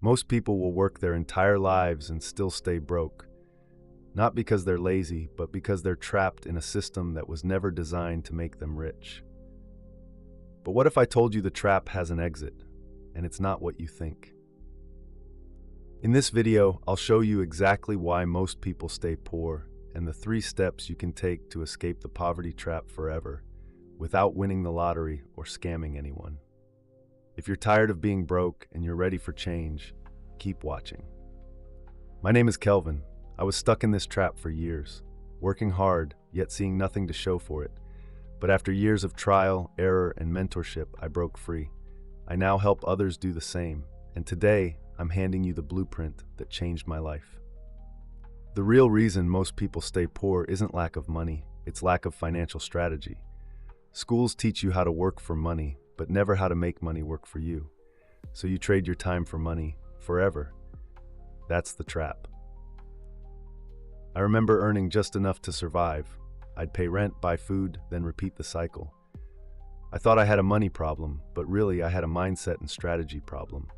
Most people will work their entire lives and still stay broke, not because they're lazy, but because they're trapped in a system that was never designed to make them rich. But what if I told you the trap has an exit, and it's not what you think? In this video, I'll show you exactly why most people stay poor and the 3 steps you can take to escape the poverty trap forever without winning the lottery or scamming anyone. If you're tired of being broke and you're ready for change, keep watching. My name is Kelvin. I was stuck in this trap for years, working hard, yet seeing nothing to show for it. But after years of trial, error, and mentorship, I broke free. I now help others do the same, and today, I'm handing you the blueprint that changed my life. The real reason most people stay poor isn't lack of money, it's lack of financial strategy. Schools teach you how to work for money, but never how to make money work for you. So you trade your time for money, forever. That's the trap. I remember earning just enough to survive. I'd pay rent, buy food, then repeat the cycle. I thought I had a money problem, but really I had a mindset and strategy problem.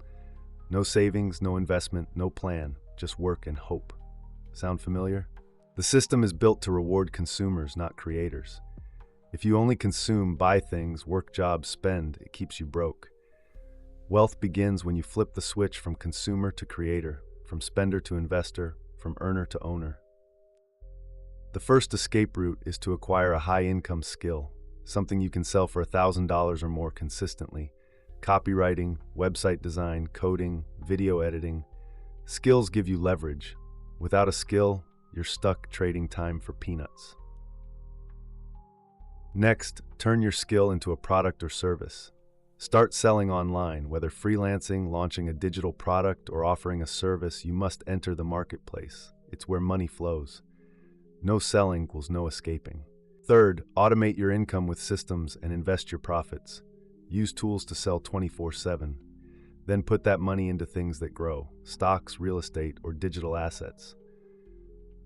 No savings, no investment, no plan, just work and hope. Sound familiar? The system is built to reward consumers, not creators. If you only consume, buy things, work jobs, spend, it keeps you broke. Wealth begins when you flip the switch from consumer to creator, from spender to investor, from earner to owner. The first escape route is to acquire a high-income skill, something you can sell for $1,000 or more consistently. Copywriting, website design, coding, video editing. Skills give you leverage. Without a skill, you're stuck trading time for peanuts. Next, turn your skill into a product or service. Start selling online, whether freelancing, launching a digital product, or offering a service. You must enter the marketplace. It's where money flows. No selling equals no escaping. Third, automate your income with systems and invest your profits. Use tools to sell 24/7. Then put that money into things that grow, stocks, real estate, or digital assets.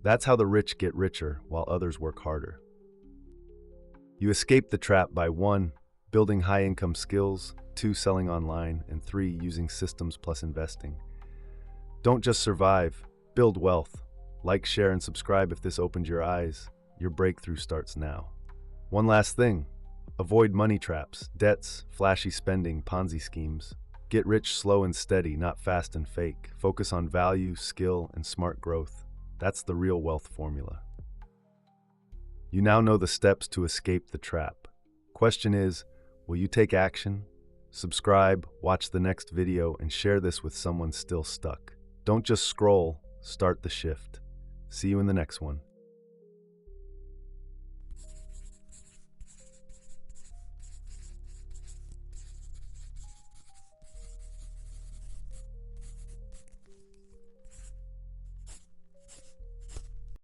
That's how the rich get richer while others work harder. You escape the trap by 1. Building high-income skills, 2. Selling online, and 3. Using systems plus investing. Don't just survive, build wealth. Like, share, and subscribe if this opened your eyes. Your breakthrough starts now. One last thing. Avoid money traps, debts, flashy spending, Ponzi schemes. Get rich slow and steady, not fast and fake. Focus on value, skill, and smart growth. That's the real wealth formula. You now know the steps to escape the trap. Question is, will you take action? Subscribe, watch the next video, and share this with someone still stuck. Don't just scroll, start the shift. See you in the next one.